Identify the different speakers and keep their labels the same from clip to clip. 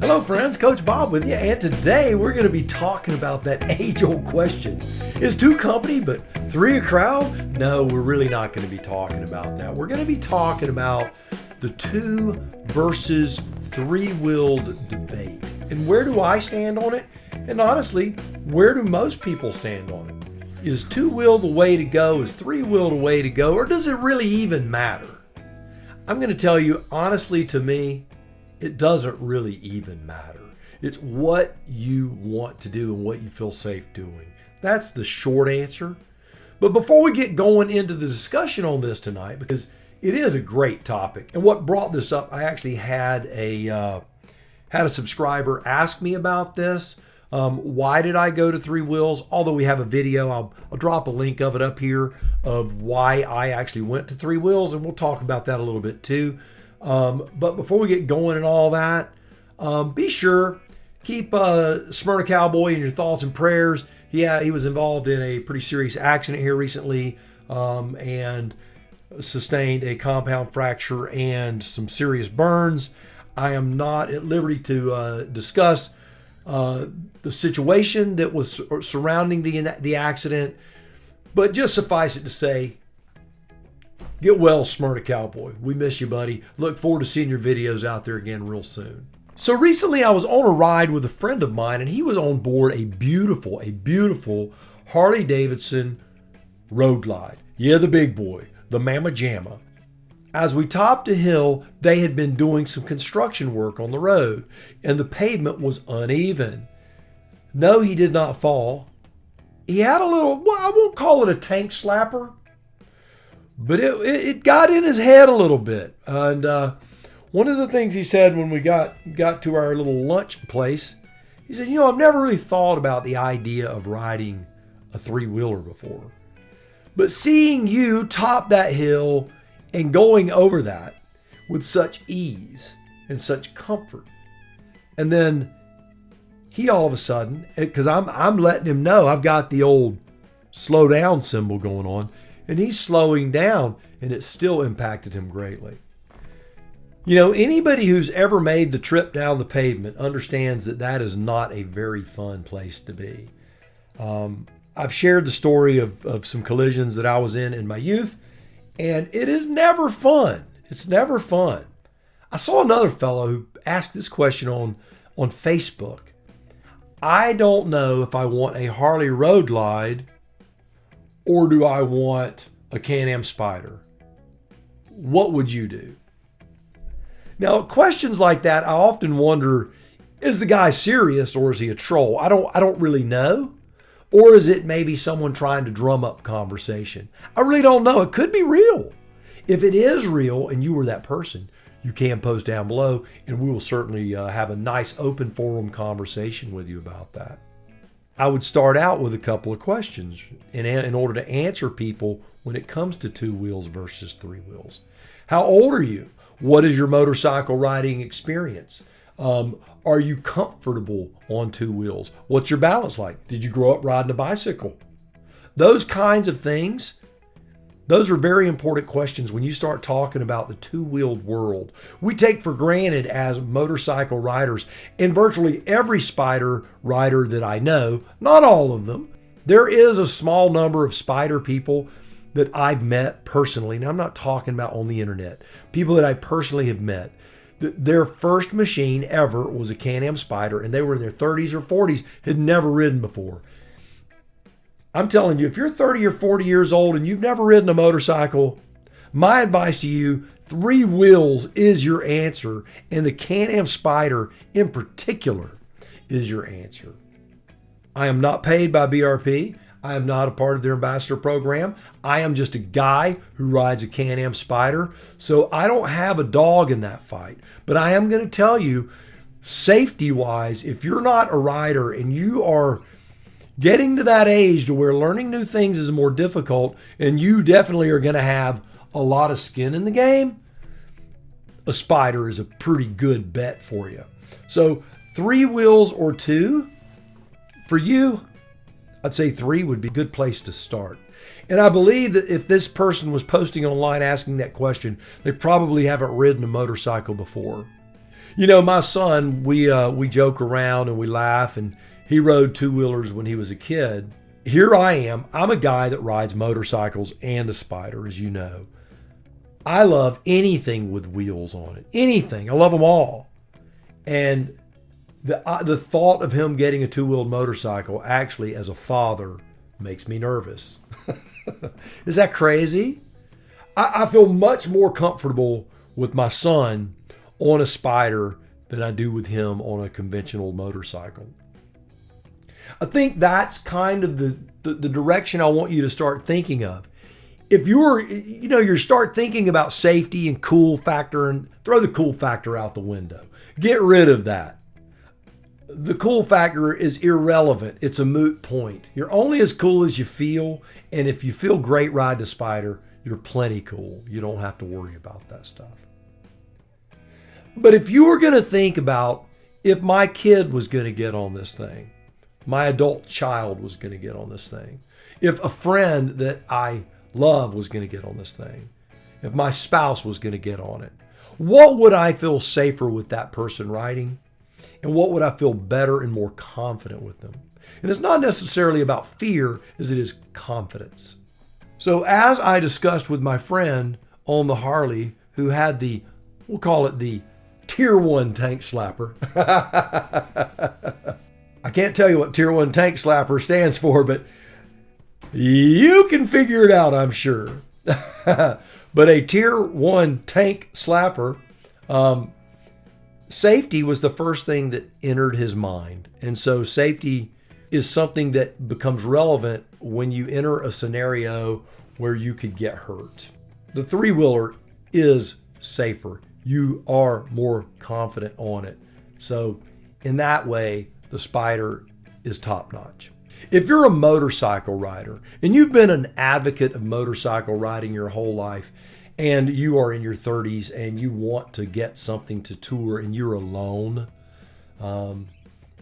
Speaker 1: Hello friends, Coach Bob with you, and today we're going to be talking about that age-old question. Is two company but three a crowd? No, we're really not going to be talking about that. We're going to be talking about the two versus three-wheeled debate. And where do I stand on it? And honestly, where do most people stand on it? Is two-wheeled the way to go? Is three-wheeled the way to go? Or does it really even matter? I'm going to tell you, honestly, to me, it doesn't really even matter. It's what you want to do and what you feel safe doing. That's the short answer. But before we get going into the discussion on this tonight, because it is a great topic, and what brought this up, I actually had a subscriber ask me about this. Why did I go to three wheels? Although we have a video, I'll drop a link of it up here of why I actually went to three wheels, and we'll talk about that a little bit too. But before we get going and all that, be sure, keep Smyrna Cowboy in your thoughts and prayers. Yeah, he was involved in a pretty serious accident here recently and sustained a compound fracture and some serious burns. I am not at liberty to discuss the situation that was surrounding the accident, but just suffice it to say, get well, Smyrna Cowboy. We miss you, buddy. Look forward to seeing your videos out there again real soon. So recently I was on a ride with a friend of mine, and he was on board a beautiful Harley Davidson Road Glide. Yeah, the big boy, the Mama Jamma. As we topped a hill, they had been doing some construction work on the road, and the pavement was uneven. No, he did not fall. He had a little, well, I won't call it a tank slapper, but it got in his head a little bit. And one of the things he said when we got to our little lunch place, he said, I've never really thought about the idea of riding a three-wheeler before. But seeing you top that hill and going over that with such ease and such comfort. And then he all of a sudden, because I'm letting him know I've got the old slow down symbol going on, and he's slowing down, and it still impacted him greatly. Anybody who's ever made the trip down the pavement understands that is not a very fun place to be. I've shared the story of some collisions that I was in my youth, and it is never fun. It's never fun. I saw another fellow who asked this question on Facebook. I don't know if I want a Harley Road Glide or do I want a Can-Am Spyder? What would you do? Now, questions like that, I often wonder, is the guy serious or is he a troll? I don't really know. Or is it maybe someone trying to drum up conversation? I really don't know. It could be real. If it is real and you were that person, you can post down below and we will certainly have a nice open forum conversation with you about that. I would start out with a couple of questions in order to answer people when it comes to two wheels versus three wheels. How old are you? What is your motorcycle riding experience? Are you comfortable on two wheels? What's your balance like? Did you grow up riding a bicycle? Those kinds of things, those are very important questions when you start talking about the two-wheeled world. We take for granted as motorcycle riders, and virtually every Spyder rider that I know, not all of them, there is a small number of Spyder people that I've met personally. Now, I'm not talking about on the internet. People that I personally have met. Their first machine ever was a Can-Am Spyder, and they were in their 30s or 40s, had never ridden before. I'm telling you, if you're 30 or 40 years old and you've never ridden a motorcycle, my advice to you, three wheels is your answer, and the Can-Am Spyder in particular is your answer. I am not paid by BRP. I am not a part of their ambassador program. I am just a guy who rides a Can-Am Spyder, so I don't have a dog in that fight. But I am going to tell you, safety-wise, if you're not a rider and you are getting to that age to where learning new things is more difficult, and you definitely are going to have a lot of skin in the game, a Spyder is a pretty good bet for you. So three wheels or two, for you, I'd say three would be a good place to start. And I believe that if this person was posting online asking that question, they probably haven't ridden a motorcycle before. My son, we joke around and we laugh, and he rode two-wheelers when he was a kid. Here I am. I'm a guy that rides motorcycles and a Spyder, as you know. I love anything with wheels on it. Anything. I love them all. And the thought of him getting a two-wheeled motorcycle actually, as a father, makes me nervous. Is that crazy? I feel much more comfortable with my son on a Spyder than I do with him on a conventional motorcycle. I think that's kind of the direction I want you to start thinking of. If you start thinking about safety and cool factor, and throw the cool factor out the window. Get rid of that. The cool factor is irrelevant. It's a moot point. You're only as cool as you feel, and if you feel great riding a Spyder, you're plenty cool. You don't have to worry about that stuff. But if you were going to think about if my kid was going to get on this thing, my adult child was going to get on this thing, if a friend that I love was going to get on this thing, if my spouse was going to get on it, what would I feel safer with that person riding? And what would I feel better and more confident with them? And it's not necessarily about fear as it is confidence. So as I discussed with my friend on the Harley who had we'll call it the Tier 1 tank slapper. I can't tell you what Tier 1 tank slapper stands for, but you can figure it out, I'm sure. But a Tier 1 tank slapper, safety was the first thing that entered his mind. And so safety is something that becomes relevant when you enter a scenario where you could get hurt. The three-wheeler is safer. You are more confident on it. So in that way, the Spyder is top-notch. If you're a motorcycle rider and you've been an advocate of motorcycle riding your whole life, and you are in your 30s and you want to get something to tour and you're alone,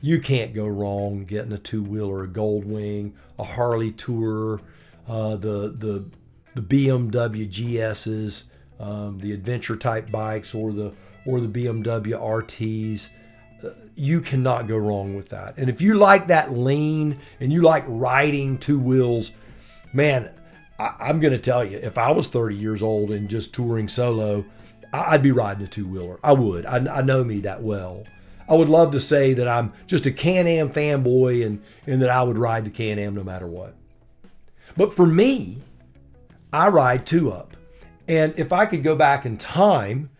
Speaker 1: you can't go wrong getting a two-wheeler, a Goldwing, a Harley Tourer, the BMW GS's, the adventure type bikes, or the BMW RTs. You cannot go wrong with that. And if you like that lean and you like riding two wheels, man, I'm going to tell you, if I was 30 years old and just touring solo, I'd be riding a two-wheeler. I would. I know me that well. I would love to say that I'm just a Can-Am fanboy and that I would ride the Can-Am no matter what. But for me, I ride two-up. And if I could go back in time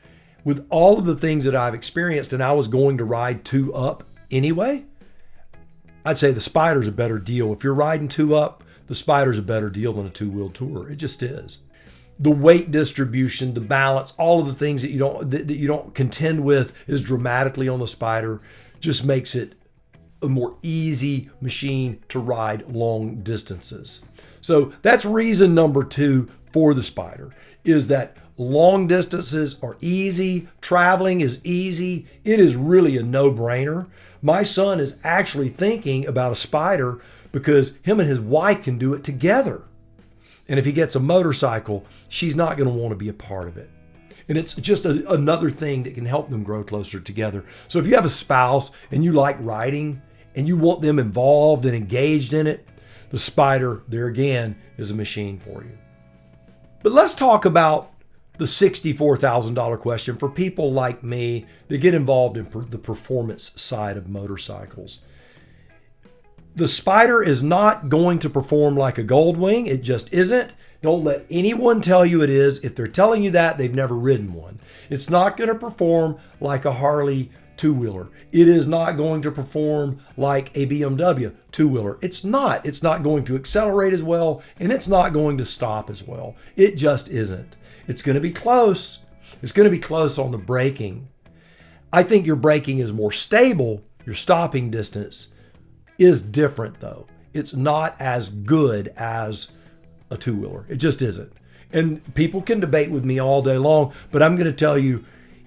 Speaker 1: with all of the things that I've experienced and I was going to ride two-up anyway, I'd say the Spyder's a better deal. If you're riding two-up, the Spyder's a better deal than a two-wheel tourer. It just is. The weight distribution, the balance, all of the things that you don't contend with is dramatically on the Spyder. Just makes it a more easy machine to ride long distances. So that's reason number 2 for the Spyder, is that long distances are easy. Traveling is easy. It is really a no-brainer. My son is actually thinking about a Spyder because him and his wife can do it together. And if he gets a motorcycle, she's not going to want to be a part of it. And it's just another thing that can help them grow closer together. So if you have a spouse and you like riding and you want them involved and engaged in it, the Spyder, there again, is a machine for you. But let's talk about the $64,000 question for people like me that get involved in the performance side of motorcycles. The Spyder is not going to perform like a Goldwing. It just isn't. Don't let anyone tell you it is. If they're telling you that, they've never ridden one. It's not going to perform like a Harley two-wheeler. It is not going to perform like a BMW two-wheeler. It's not. It's not going to accelerate as well, and it's not going to stop as well. It just isn't. It's going to be close. It's going to be close on the braking. I think your braking is more stable. Your stopping distance is different, though. It's not as good as a two-wheeler. It just isn't. And people can debate with me all day long, but I'm going to tell you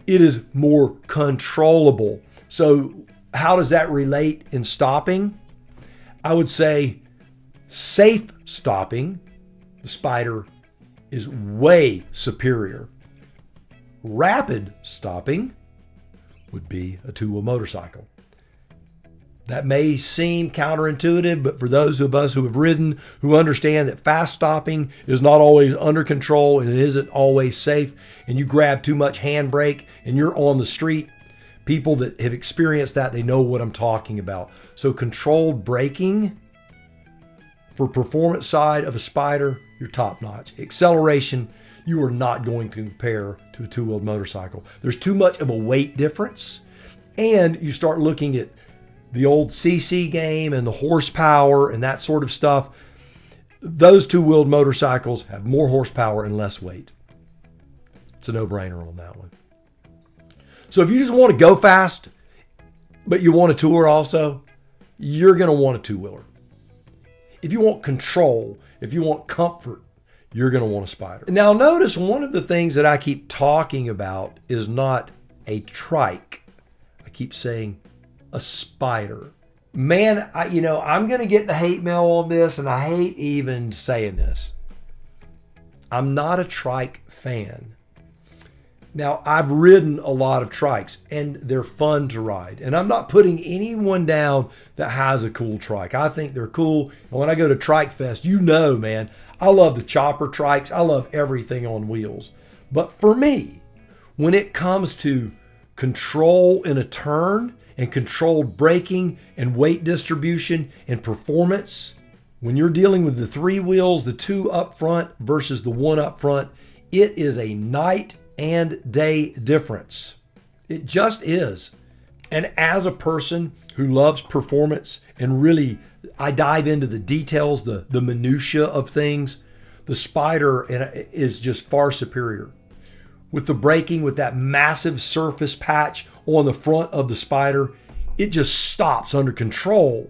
Speaker 1: it is more controllable. So how does that relate in stopping? I would say safe stopping, the Spyder is way superior. Rapid stopping, would be a two-wheel motorcycle. That may seem counterintuitive, but for those of us who have ridden, who understand that fast stopping is not always under control and it isn't always safe, and you grab too much handbrake and you're on the street, people that have experienced that, they know what I'm talking about. So controlled braking for performance side of a Spyder, you're top notch. Acceleration, you are not going to compare to a two-wheeled motorcycle. There's too much of a weight difference, and you start looking at the old CC game and the horsepower and that sort of stuff. Those two-wheeled motorcycles have more horsepower and less weight. It's a no-brainer on that one. So if you just want to go fast, but you want a tour also, you're going to want a two-wheeler. If you want control, if you want comfort, you're going to want a Spyder. Now notice one of the things that I keep talking about is not a trike. I keep saying a Spyder. Man, I'm going to get the hate mail on this, and I hate even saying this. I'm not a trike fan. Now, I've ridden a lot of trikes, and they're fun to ride. And I'm not putting anyone down that has a cool trike. I think they're cool. And when I go to Trike Fest, man, I love the chopper trikes. I love everything on wheels. But for me, when it comes to control in a turn and controlled braking and weight distribution and performance, when you're dealing with the three wheels, the two up front versus the one up front, it is a night and day difference. It just is. And as a person who loves performance and really, I dive into the details, the minutia of things, the Spyder is just far superior. With the braking, with that massive surface patch on the front of the Spyder, it just stops under control.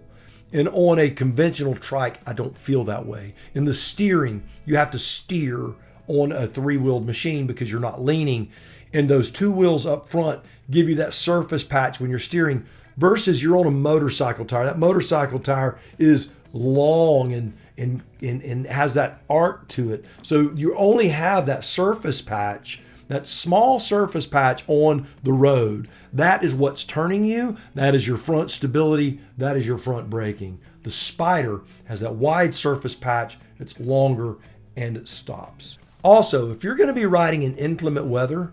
Speaker 1: And on a conventional trike, I don't feel that way. In the steering, you have to steer on a three-wheeled machine because you're not leaning, and those two wheels up front give you that surface patch when you're steering versus you're on a motorcycle tire. That motorcycle tire is long and has that arc to it. So you only have that surface patch, that small surface patch on the road. That is what's turning you. That is your front stability. That is your front braking. The Spyder has that wide surface patch. It's longer and it stops. Also, if you're going to be riding in inclement weather,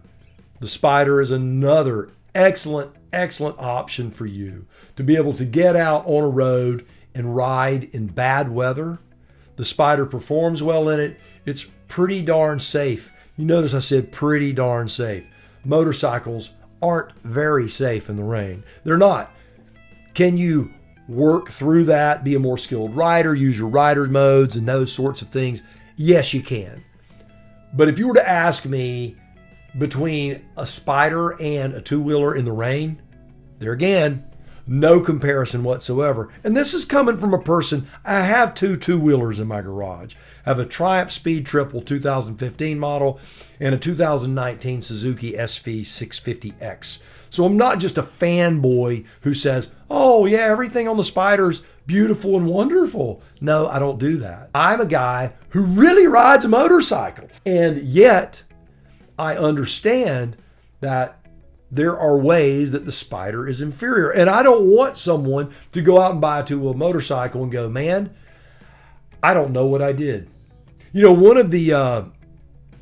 Speaker 1: the Spyder is another excellent option for you to be able to get out on a road and ride in bad weather. The Spyder performs well in it. It's pretty darn safe. You notice I said pretty darn safe. Motorcycles aren't very safe in the rain. They're not. Can you work through that, be a more skilled rider, use your rider modes and those sorts of things? Yes, you can. But if you were to ask me between a Spyder and a two-wheeler in the rain, there again, no comparison whatsoever. And this is coming from a person, I have two two-wheelers in my garage. I have a Triumph Speed Triple 2015 model and a 2019 Suzuki SV650X. So I'm not just a fanboy who says, oh yeah, everything on the Spyder's beautiful and wonderful. No, I don't do that. I'm a guy who really rides motorcycles. And yet, I understand that there are ways that the Spyder is inferior. And I don't want someone to go out and buy a two-wheel motorcycle and go, man, I don't know what I did. One of the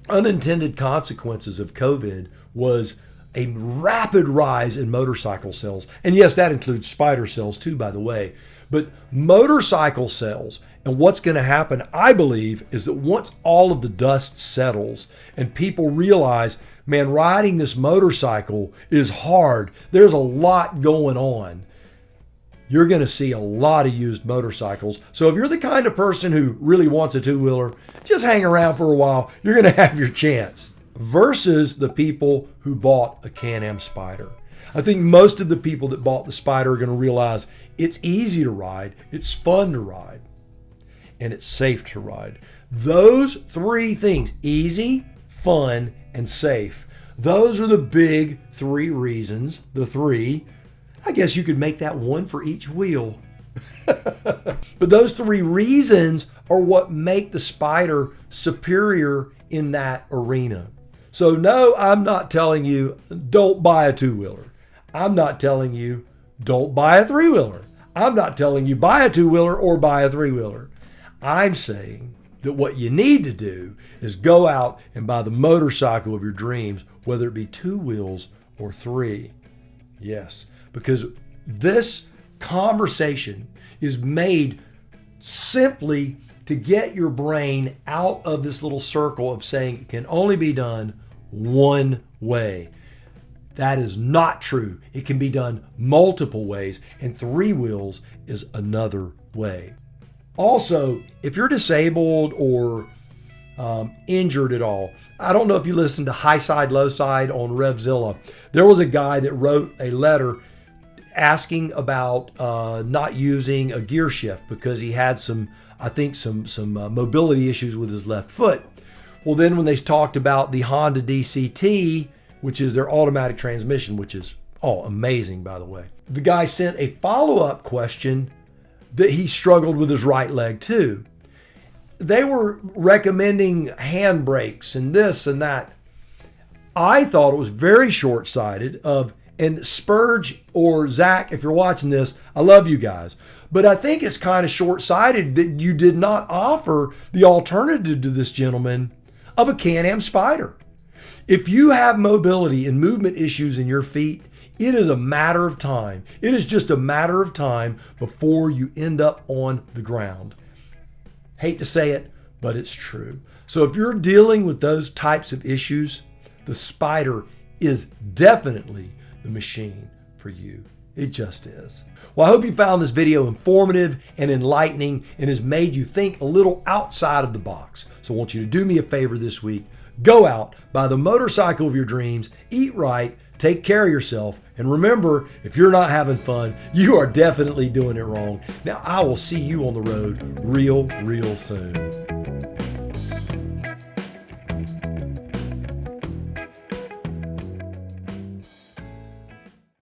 Speaker 1: unintended consequences of COVID was a rapid rise in motorcycle sales. And yes, that includes Spyder sales too, by the way. But motorcycle sales, and what's going to happen, I believe, is that once all of the dust settles and people realize, man, riding this motorcycle is hard, there's a lot going on, you're going to see a lot of used motorcycles. So if you're the kind of person who really wants a two-wheeler, just hang around for a while. You're going to have your chance. Versus the people who bought a Can-Am Spyder. I think most of the people that bought the Spyder are going to realize it's easy to ride, it's fun to ride, and it's safe to ride. Those three things, easy, fun, and safe, those are the big three reasons, I guess you could make that one for each wheel. But those three reasons are what make the Spyder superior in that arena. So no, I'm not telling you don't buy a two-wheeler. I'm not telling you don't buy a three-wheeler. I'm not telling you buy a two-wheeler or buy a three-wheeler. I'm saying that what you need to do is go out and buy the motorcycle of your dreams, whether it be two wheels or three. Yes, because this conversation is made simply to get your brain out of this little circle of saying it can only be done one way. That is not true. It can be done multiple ways, and three wheels is another way. Also, if you're disabled or injured at all, I don't know if you listened to High Side, Low Side on Revzilla. There was a guy that wrote a letter asking about not using a gear shift because he had some mobility issues with his left foot. Well, then when they talked about the Honda DCT, which is their automatic transmission, which is amazing, by the way, the guy sent a follow-up question that he struggled with his right leg too. They were recommending hand brakes and this and that. I thought it was very short-sighted and Spurge or Zach, if you're watching this, I love you guys. But I think it's kind of short-sighted that you did not offer the alternative to this gentleman of a Can-Am Spyder. If you have mobility and movement issues in your feet, it is a matter of time. It is just a matter of time before you end up on the ground. Hate to say it, but it's true. So if you're dealing with those types of issues, the Spyder is definitely the machine for you. It just is. Well, I hope you found this video informative and enlightening and has made you think a little outside of the box. So I want you to do me a favor this week. Go out, buy the motorcycle of your dreams, eat right, take care of yourself, and remember, if you're not having fun, you are definitely doing it wrong. Now, I will see you on the road real soon.